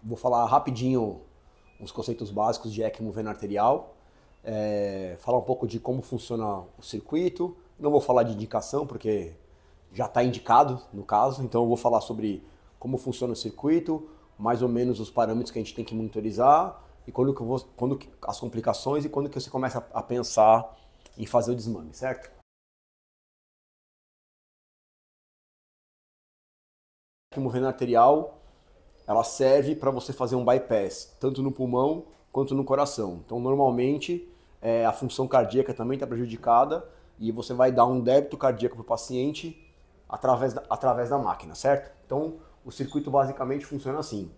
Vou falar rapidinho uns conceitos básicos de ECMO vena arterial, falar um pouco de como funciona o circuito. Não vou falar de indicação, porque já está indicado no caso, então eu vou falar sobre como funciona o circuito, mais ou menos os parâmetros que a gente tem que monitorizar, e as complicações e quando que você começa a pensar em fazer o desmame, certo? A ECMO vena arterial, ela serve para você fazer um bypass, tanto no pulmão quanto no coração. Então, normalmente, a função cardíaca também está prejudicada e você vai dar um débito cardíaco para o paciente através da máquina, certo? Então, o circuito basicamente funciona assim.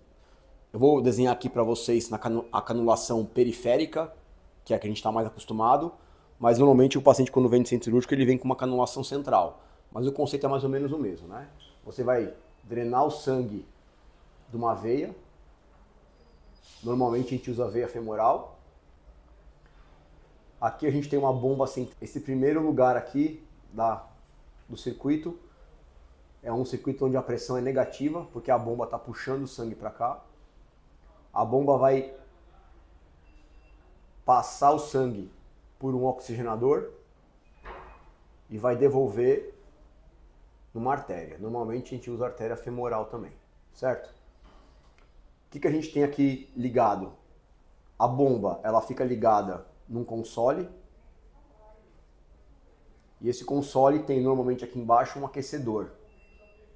Eu vou desenhar aqui para vocês a canulação periférica, que é a que a gente está mais acostumado, mas normalmente o paciente quando vem de centro cirúrgico ele vem com uma canulação central. Mas o conceito é mais ou menos o mesmo, né? Você vai drenar o sangue de uma veia, normalmente a gente usa a veia femoral. Aqui a gente tem uma bomba central. Esse primeiro lugar aqui do circuito é um circuito onde a pressão é negativa, porque a bomba está puxando o sangue para cá. A bomba vai passar o sangue por um oxigenador e vai devolver numa artéria. Normalmente a gente usa a artéria femoral também, certo? O que a gente tem aqui ligado? A bomba, ela fica ligada num console. E esse console tem normalmente aqui embaixo um aquecedor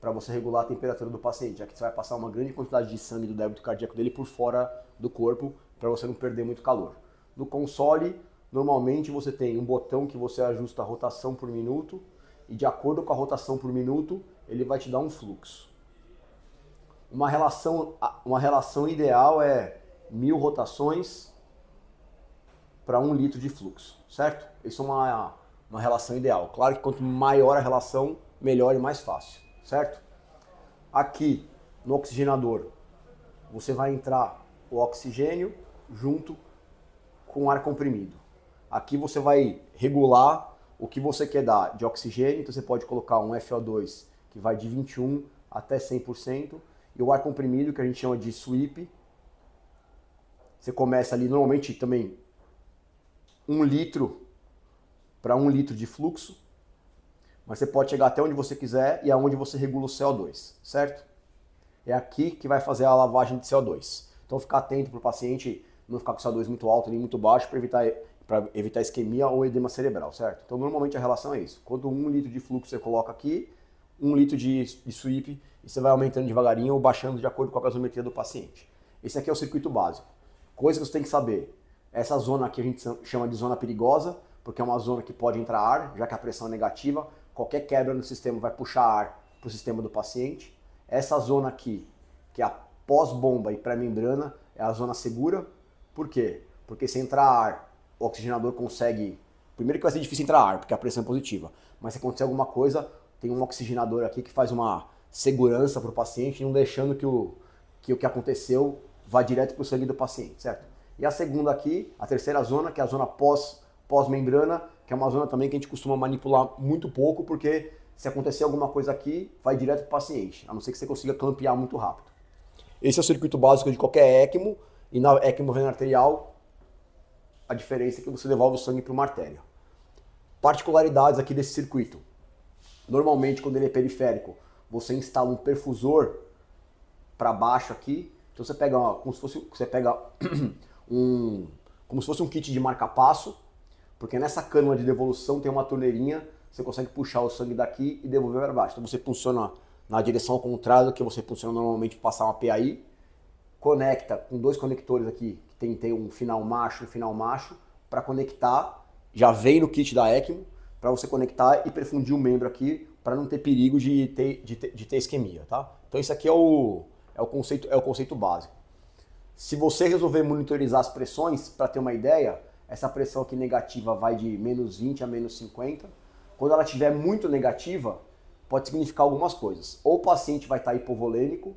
para você regular a temperatura do paciente, já que você vai passar uma grande quantidade de sangue do débito cardíaco dele por fora do corpo para você não perder muito calor. No console, normalmente você tem um botão que você ajusta a rotação por minuto e de acordo com a rotação por minuto, ele vai te dar um fluxo. Uma relação ideal é 1000 rotações para 1 litro de fluxo, certo? Isso é uma relação ideal. Claro que quanto maior a relação, melhor e mais fácil, certo? Aqui no oxigenador, você vai entrar o oxigênio junto com o ar comprimido. Aqui você vai regular o que você quer dar de oxigênio, então você pode colocar um FO2 que vai de 21 até 100%, e o ar comprimido, que a gente chama de sweep, você começa ali normalmente também 1 litro para 1 litro de fluxo, mas você pode chegar até onde você quiser e aonde você regula o CO2, certo? É aqui que vai fazer a lavagem de CO2. Então ficar atento para o paciente não ficar com CO2 muito alto nem muito baixo para evitar isquemia ou edema cerebral, certo? Então normalmente a relação é isso. Quanto 1 litro de fluxo você coloca aqui, 1 litro de sweep, e você vai aumentando devagarinho ou baixando de acordo com a gasometria do paciente. Esse aqui é o circuito básico. Coisa que você tem que saber. Essa zona aqui a gente chama de zona perigosa, porque é uma zona que pode entrar ar, já que a pressão é negativa. Qualquer quebra no sistema vai puxar ar para o sistema do paciente. Essa zona aqui, que é a pós-bomba e pré-membrana, é a zona segura. Por quê? Porque se entrar ar, o oxigenador consegue... Primeiro que vai ser difícil entrar ar, porque a pressão é positiva. Mas se acontecer alguma coisa, tem um oxigenador aqui que faz uma segurança para o paciente, não deixando que o que aconteceu vá direto para o sangue do paciente, certo? E a segunda aqui, a terceira zona, que é a zona pós-membrana, que é uma zona também que a gente costuma manipular muito pouco, porque se acontecer alguma coisa aqui, vai direto para o paciente, a não ser que você consiga clampear muito rápido. Esse é o circuito básico de qualquer ECMO, e na ECMO vena arterial, a diferença é que você devolve o sangue para uma artéria. Particularidades aqui desse circuito. Normalmente, quando ele é periférico, você instala um perfusor para baixo aqui. Então você pega como se fosse um kit de marca-passo, porque nessa cânula de devolução tem uma torneirinha, você consegue puxar o sangue daqui e devolver para baixo. Então você funciona na direção ao contrário do que você funciona normalmente para passar uma PAI, conecta com 2 conectores aqui, que tem um final macho e um final macho, para conectar, já vem no kit da ECMO, para você conectar e perfundir o membro aqui, para não ter perigo de ter isquemia, tá? Então isso aqui é o conceito básico. Se você resolver monitorizar as pressões, para ter uma ideia, essa pressão aqui negativa vai de -20 a -50. Quando ela estiver muito negativa, pode significar algumas coisas. Ou o paciente vai estar hipovolêmico,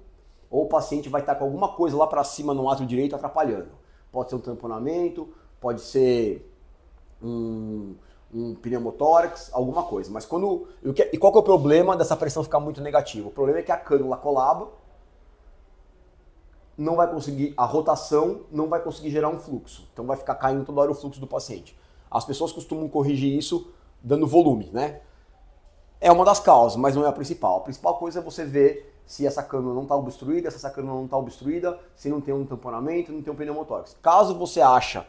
ou o paciente vai estar com alguma coisa lá para cima no átrio direito atrapalhando. Pode ser um tamponamento, pode ser um pneumotórax, alguma coisa. Mas qual que é o problema dessa pressão ficar muito negativa? O problema é que a cânula colaba não vai conseguir, a rotação não vai conseguir gerar um fluxo. Então vai ficar caindo toda hora o fluxo do paciente. As pessoas costumam corrigir isso dando volume, né? É uma das causas, mas não é a principal. A principal coisa é você ver se essa cânula não está obstruída, se essa cânula não está obstruída, se não tem um tamponamento, não tem um pneumotórax. Caso você ache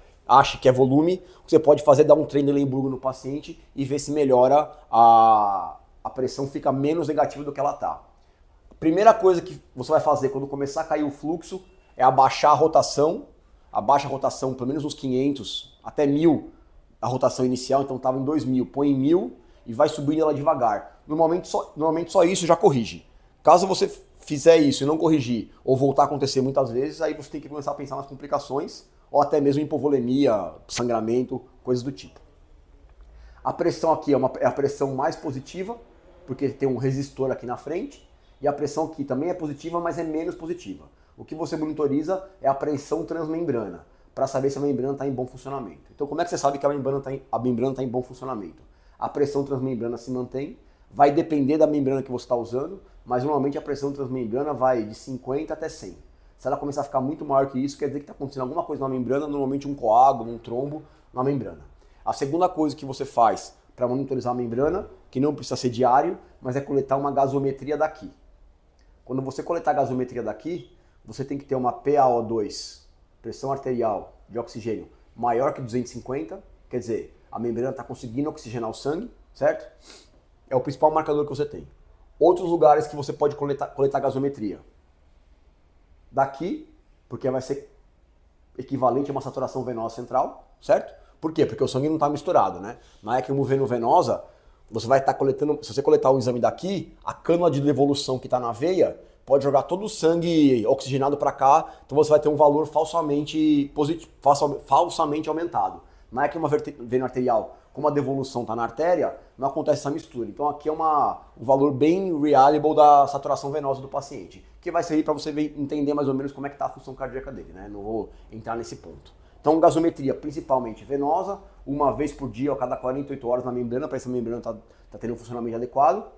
que é volume, o que você pode fazer é dar um Trendelenburg no paciente e ver se melhora a pressão, fica menos negativa do que ela está. A primeira coisa que você vai fazer quando começar a cair o fluxo é abaixar a rotação. Abaixa a rotação pelo menos uns 500 até 1000 a rotação inicial, então estava em 2000, põe em 1000 e vai subindo ela devagar. Normalmente só isso já corrige. Caso você fizer isso e não corrigir, ou voltar a acontecer muitas vezes, aí você tem que começar a pensar nas complicações, ou até mesmo em hipovolemia, sangramento, coisas do tipo. A pressão aqui é a pressão mais positiva, porque tem um resistor aqui na frente, e a pressão aqui também é positiva, mas é menos positiva. O que você monitoriza é a pressão transmembrana, para saber se a membrana está em bom funcionamento. Então como é que você sabe que a membrana está em bom funcionamento? A pressão transmembrana se mantém, vai depender da membrana que você está usando, mas normalmente a pressão transmembrana vai de 50 até 100. Se ela começar a ficar muito maior que isso, quer dizer que está acontecendo alguma coisa na membrana, normalmente um coágulo, um trombo na membrana. A segunda coisa que você faz para monitorizar a membrana, que não precisa ser diário, mas é coletar uma gasometria daqui. Quando você coletar a gasometria daqui, você tem que ter uma PaO2, pressão arterial de oxigênio, maior que 250, quer dizer, a membrana está conseguindo oxigenar o sangue, certo? É o principal marcador que você tem. Outros lugares que você pode coletar gasometria. Daqui, porque vai ser equivalente a uma saturação venosa central, certo? Por quê? Porque o sangue não está misturado, né? Na equimovenovenosa, você vai estar coletando, se você coletar o exame daqui, a cânula de devolução que está na veia pode jogar todo o sangue oxigenado para cá, então você vai ter um valor falsamente aumentado. Na equimoveno arterial, como a devolução está na artéria, não acontece essa mistura. Então aqui é um valor bem reliable da saturação venosa do paciente, que vai servir para você entender mais ou menos como é que está a função cardíaca dele, né? Não vou entrar nesse ponto. Então gasometria principalmente venosa, uma vez por dia, a cada 48 horas na membrana, para essa membrana tá tendo um funcionamento adequado.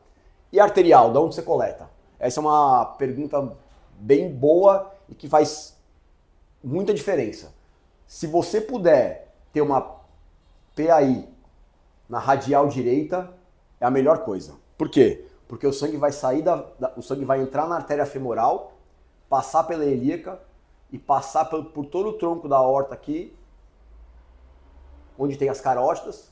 E arterial, de onde você coleta? Essa é uma pergunta bem boa e que faz muita diferença. Se você puder ter uma PAI na radial direita, é a melhor coisa. Por quê? Porque o sangue vai sair o sangue vai entrar na artéria femoral, passar pela ilíaca e passar por todo o tronco da aorta aqui, onde tem as carótidas,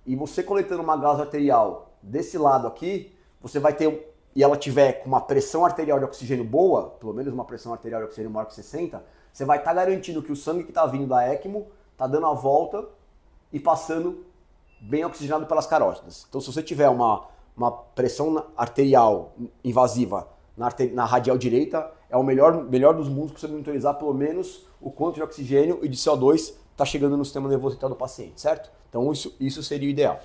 e você coletando uma gaso arterial desse lado aqui, você vai ter, e ela tiver com uma pressão arterial de oxigênio boa, pelo menos uma pressão arterial de oxigênio maior que 60, você vai estar garantindo que o sangue que está vindo da ECMO está dando a volta e passando bem oxigenado pelas carótidas. Então, se você tiver uma pressão arterial invasiva na radial direita, é o melhor dos mundos para você monitorizar pelo menos o quanto de oxigênio e de CO2 está chegando no sistema nervoso central do paciente, certo? Então, isso seria o ideal.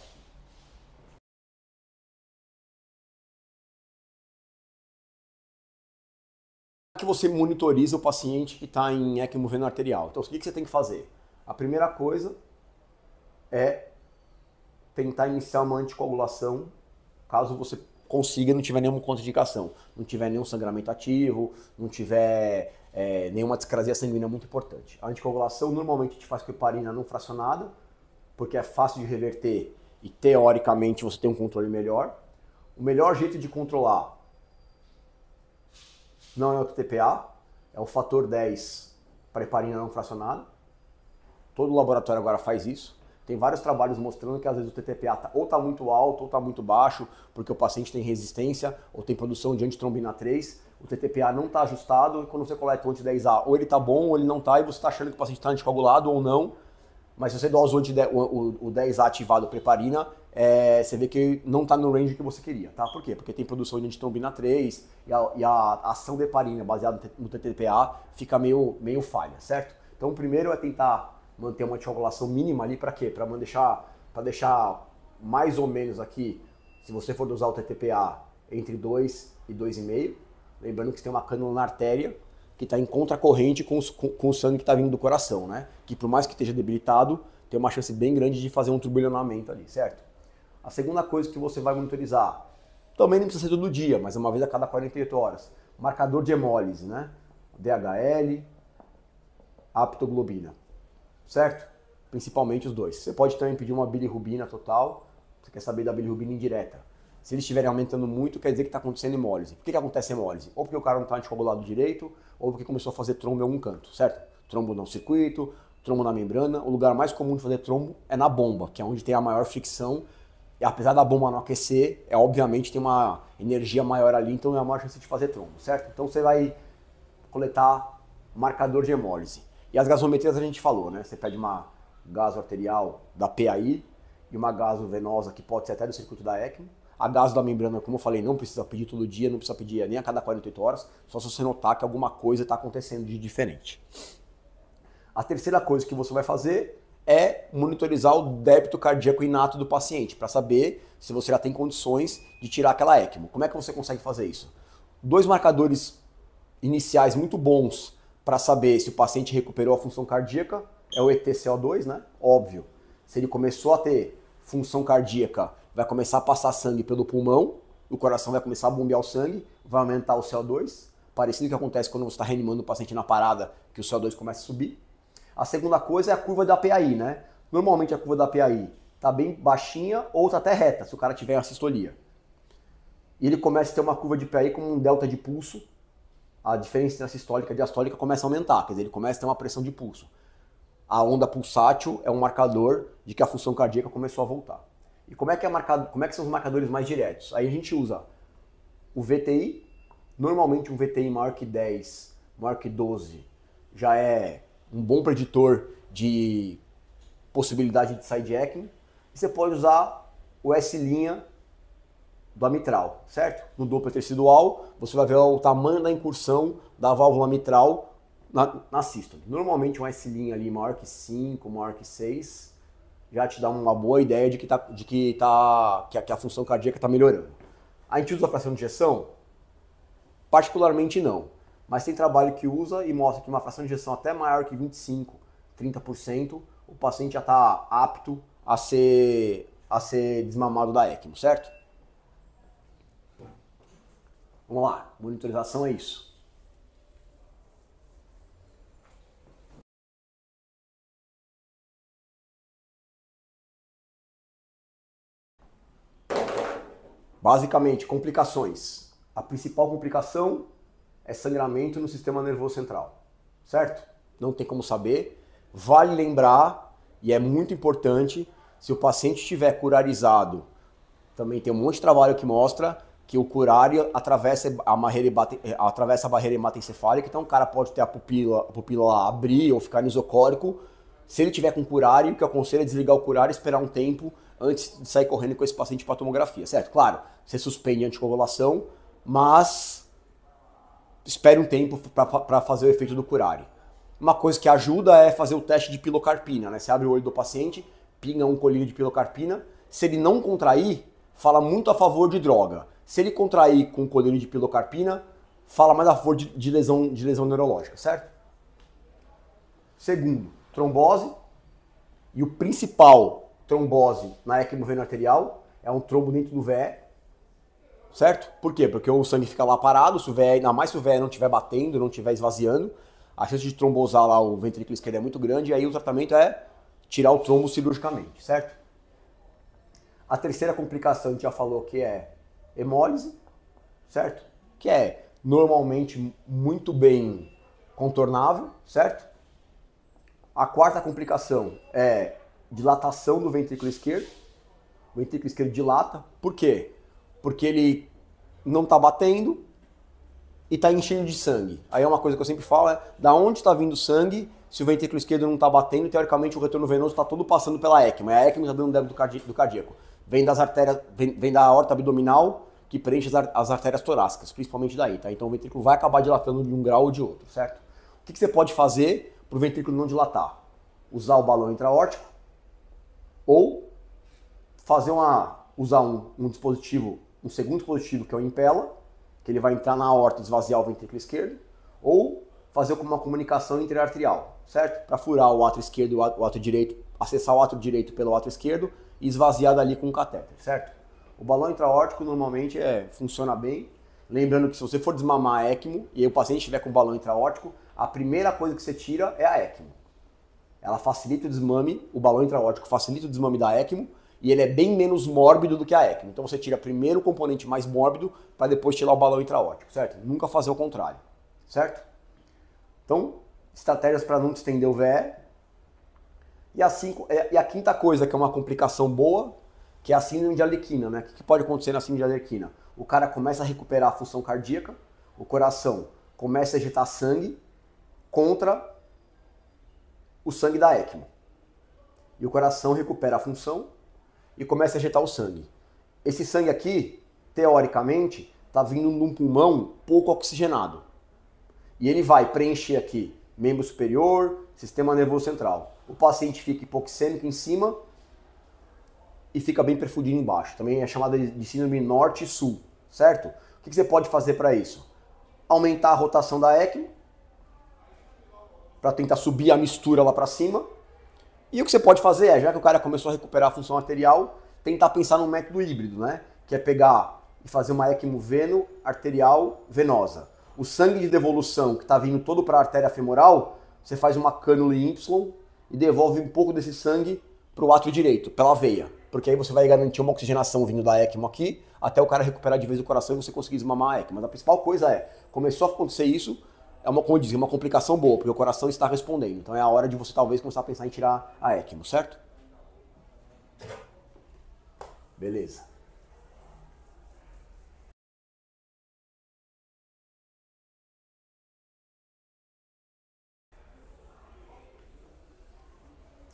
Que você monitoriza o paciente que está em equimoveno arterial. Então, o que você tem que fazer? A primeira coisa é tentar iniciar uma anticoagulação, caso você consiga e não tiver nenhuma contraindicação, não tiver nenhum sangramento ativo, não tiver nenhuma discrasia sanguínea muito importante. A anticoagulação normalmente a gente faz com heparina não fracionada, porque é fácil de reverter e teoricamente você tem um controle melhor. O melhor jeito de controlar não é o TTPA, é o fator 10 para heparina não fracionada. Todo laboratório agora faz isso. Tem vários trabalhos mostrando que às vezes o TTPA ou está muito alto ou está muito baixo, porque o paciente tem resistência ou tem produção de antitrombina 3. O TTPA não está ajustado e quando você coleta o anti-10A, ou ele está bom ou ele não está, e você está achando que o paciente está anticoagulado ou não. Mas se você dosa o 10A ativado para heparina, você vê que não está no range que você queria, tá? Por quê? Porque tem produção de antitrombina 3 e a ação da heparina baseada no TTPA fica meio falha, certo? Então, o primeiro é tentar manter uma anticoagulação mínima ali para quê? Para deixar mais ou menos aqui, se você for usar o TTPA, entre 2 e 2,5. Lembrando que você tem uma cânula na artéria que está em contracorrente com o sangue que está vindo do coração, né? Que por mais que esteja debilitado, tem uma chance bem grande de fazer um turbilhonamento ali, certo? A segunda coisa que você vai monitorizar, também não precisa ser todo dia, mas é uma vez a cada 48 horas, marcador de hemólise, né? DHL, aptoglobina, certo? Principalmente os dois. Você pode também pedir uma bilirrubina total, você quer saber da bilirrubina indireta. Se eles estiverem aumentando muito, quer dizer que está acontecendo hemólise. Por que acontece hemólise? Ou porque o cara não está anticoagulado direito, ou porque começou a fazer trombo em algum canto, certo? Trombo no circuito, trombo na membrana. O lugar mais comum de fazer trombo é na bomba, que é onde tem a maior fricção. E apesar da bomba não aquecer, obviamente tem uma energia maior ali, então é a maior chance de fazer trombo, certo? Então você vai coletar marcador de hemólise. E as gasometrias a gente falou, né? Você pede uma gaso arterial da PAI e uma gaso venosa que pode ser até do circuito da ECMO. A gaso da membrana, como eu falei, não precisa pedir todo dia, não precisa pedir nem a cada 48 horas, só se você notar que alguma coisa está acontecendo de diferente. A terceira coisa que você vai fazer é monitorizar o débito cardíaco inato do paciente, para saber se você já tem condições de tirar aquela ECMO. Como é que você consegue fazer isso? Dois marcadores iniciais muito bons para saber se o paciente recuperou a função cardíaca é o ETCO2, né? Óbvio. Se ele começou a ter função cardíaca, vai começar a passar sangue pelo pulmão, o coração vai começar a bombear o sangue, vai aumentar o CO2, parecido com o que acontece quando você está reanimando o paciente na parada, que o CO2 começa a subir. A segunda coisa é a curva da PAI, né? Normalmente a curva da PAI está bem baixinha ou está até reta, se o cara tiver uma sistolia. E ele começa a ter uma curva de PAI como um delta de pulso, a diferença entre a sistólica e a diastólica começa a aumentar, quer dizer, ele começa a ter uma pressão de pulso. A onda pulsátil é um marcador de que a função cardíaca começou a voltar. E como é que são os marcadores mais diretos? Aí a gente usa o VTI, normalmente um VTI maior que 10, maior que 12, já é um bom preditor de possibilidade de sair de ECMO. E você pode usar o S' da mitral, certo? No Doppler tecidual, você vai ver o tamanho da incursão da válvula mitral na sístole. Normalmente um S' ali maior que 5, maior que 6, já te dá uma boa ideia de que a função cardíaca está melhorando. A gente usa a fração de ejeção? Particularmente não, mas tem trabalho que usa e mostra que uma fração de ejeção até maior que 25, 30%, o paciente já está apto a ser desmamado da ECMO, certo? Vamos lá, monitorização é isso. Basicamente, complicações. A principal complicação é sangramento no sistema nervoso central, certo? Não tem como saber. Vale lembrar, e é muito importante, se o paciente estiver curarizado, também tem um monte de trabalho que mostra que o curário atravessa a barreira hematoencefálica, então o cara pode ter a pupila abrir ou ficar isocórico. Se ele tiver com curário, o que eu aconselho é desligar o curário e esperar um tempo antes de sair correndo com esse paciente para tomografia, certo? Claro, você suspende a anticoagulação, mas espere um tempo para fazer o efeito do curário. Uma coisa que ajuda é fazer o teste de pilocarpina, né? Você abre o olho do paciente, pinga um colírio de pilocarpina. Se ele não contrair, fala muito a favor de droga. Se ele contrair com colírio de pilocarpina, fala mais a favor de lesão neurológica, certo? Segundo, trombose. E o principal trombose na ECMO veno-arterial é um trombo dentro do VE, certo? Por quê? Porque o sangue fica lá parado, se o VE, ainda mais se o VE não estiver batendo, não estiver esvaziando, a chance de trombosar lá o ventrículo esquerdo é muito grande, e aí o tratamento é tirar o trombo cirurgicamente, certo? A terceira complicação a gente já falou que é hemólise, certo? Que é normalmente muito bem contornável, certo? A quarta complicação é dilatação do ventrículo esquerdo. O ventrículo esquerdo dilata. Por quê? Porque ele não está batendo e está enchendo de sangue. Aí é uma coisa que eu sempre falo, é da onde está vindo sangue, se o ventrículo esquerdo não está batendo, teoricamente o retorno venoso está todo passando pela ECMO. A ECMO está dando débito do cardíaco. Vem das artérias, vem da aorta abdominal, que preenche as artérias torácicas, principalmente daí, tá? Então o ventrículo vai acabar dilatando de um grau ou de outro, certo? O que você pode fazer para o ventrículo não dilatar? Usar o balão intra-aórtico ou usar um dispositivo, um segundo dispositivo que é o Impella, que ele vai entrar na aorta e esvaziar o ventrículo esquerdo, ou fazer uma comunicação interarterial, certo? Para furar o átrio esquerdo e o átrio direito, acessar o átrio direito pelo átrio esquerdo e esvaziar dali com um catéter, certo? O balão intra-aórtico normalmente funciona bem Lembrando que se você for desmamar a ECMO e o paciente estiver com balão intraórtico, a primeira coisa que você tira é a ECMO. Ela facilita o desmame, o balão intraórtico facilita o desmame da ECMO e ele é bem menos mórbido do que a ECMO. Então você tira primeiro o componente mais mórbido para depois tirar o balão intraórtico, certo? Nunca fazer o contrário, certo? Então, estratégias para não distender o VE. E a quinta coisa, que é uma complicação boa, que é a síndrome de Arlequina, né? O que pode acontecer na síndrome de Arlequina? O cara começa a recuperar a função cardíaca, o coração começa a ejetar sangue contra o sangue da ECMO. E o coração recupera a função e começa a ejetar o sangue. Esse sangue aqui, teoricamente, está vindo de um pulmão pouco oxigenado. E ele vai preencher aqui membro superior, sistema nervoso central. O paciente fica hipoxêmico em cima e fica bem perfudido embaixo. Também é chamada de síndrome norte e sul, certo? O que você pode fazer para isso? Aumentar a rotação da ECMO, para tentar subir a mistura lá para cima. E o que você pode fazer é, já que o cara começou a recuperar a função arterial, tentar pensar num método híbrido, né? Que é pegar e fazer uma ECMO veno-arterial venosa. O sangue de devolução que está vindo todo para a artéria femoral, você faz uma cânula em Y e devolve um pouco desse sangue para o átrio direito, pela veia. Porque aí você vai garantir uma oxigenação vindo da ECMO aqui, até o cara recuperar de vez o coração e você conseguir desmamar a ECMO. Mas a principal coisa é, começou a acontecer isso, é uma, como eu disse, uma complicação boa, porque o coração está respondendo. Então é a hora de você talvez começar a pensar em tirar a ECMO, certo? Beleza.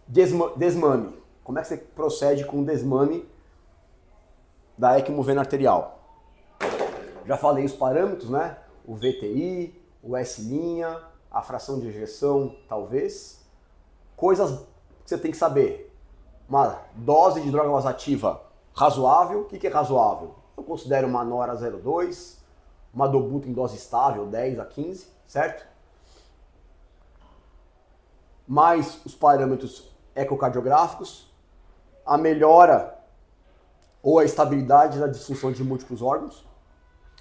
Desmame. Como é que você procede com o desmame da ECMO vena arterial? Já falei os parâmetros, né? O VTI, o S', a fração de ejeção, talvez. Coisas que você tem que saber. Uma dose de droga vasoativa razoável. O que é razoável? Eu considero uma Nora 0,2, uma Dobuta em dose estável, 10 a 15, certo? Mais os parâmetros ecocardiográficos, a melhora ou a estabilidade da disfunção de múltiplos órgãos.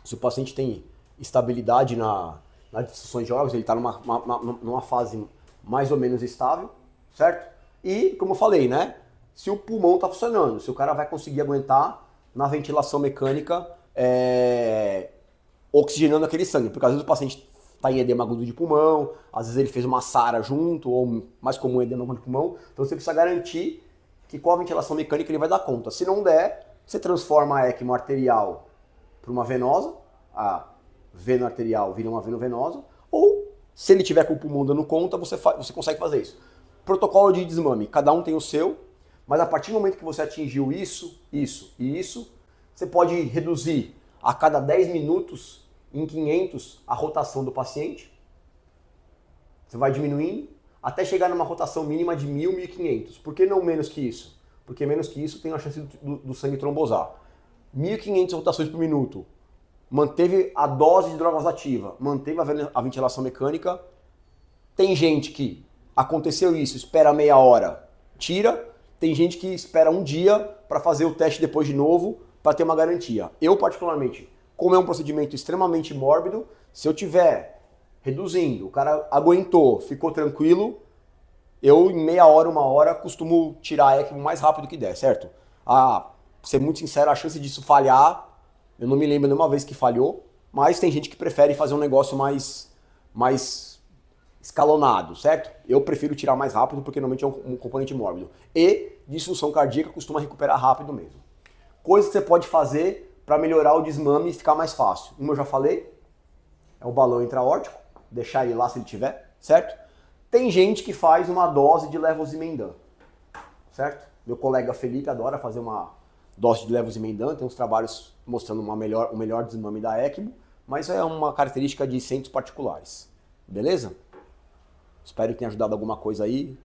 Se o paciente tem estabilidade na disfunção de órgãos, ele está numa fase mais ou menos estável, certo? E, como eu falei, né? Se o pulmão está funcionando, se o cara vai conseguir aguentar na ventilação mecânica oxigenando aquele sangue, porque às vezes o paciente está em edema agudo de pulmão, às vezes ele fez uma SARA junto, ou mais comum edema agudo de pulmão, então você precisa garantir que com a ventilação mecânica ele vai dar conta. Se não der, você transforma a ECMO arterial para uma venosa, a veno arterial vira uma veno-venosa, ou se ele tiver com o pulmão dando conta, você consegue fazer isso. Protocolo de desmame, cada um tem o seu, mas a partir do momento que você atingiu isso, isso e isso, você pode reduzir a cada 10 minutos em 500 a rotação do paciente. Você vai diminuindo até chegar numa rotação mínima de 1.000, 1.500. Por que não menos que isso? Porque menos que isso tem a chance do sangue trombosar. 1.500 rotações por minuto. Manteve a dose de droga vasoativa, manteve a ventilação mecânica. Tem gente que aconteceu isso, espera meia hora, tira. Tem gente que espera um dia para fazer o teste depois de novo, para ter uma garantia. Eu, particularmente, como é um procedimento extremamente mórbido, se eu tiver reduzindo, o cara aguentou, ficou tranquilo, eu em meia hora, uma hora, costumo tirar a ECMO o mais rápido que der, certo? Pra ser muito sincero, a chance disso falhar, eu não me lembro nenhuma vez que falhou, mas tem gente que prefere fazer um negócio mais escalonado, certo? Eu prefiro tirar mais rápido porque normalmente é um componente mórbido. E disfunção cardíaca costuma recuperar rápido mesmo. Coisas que você pode fazer para melhorar o desmame e ficar mais fácil. Como eu já falei, é o balão intraórtico, deixar ele lá se ele tiver, certo? Tem gente que faz uma dose de levosimendan, certo? Meu colega Felipe adora fazer uma dose de levosimendan, tem uns trabalhos mostrando o melhor desmame da ECMO, mas é uma característica de centros particulares, beleza? Espero que tenha ajudado alguma coisa aí.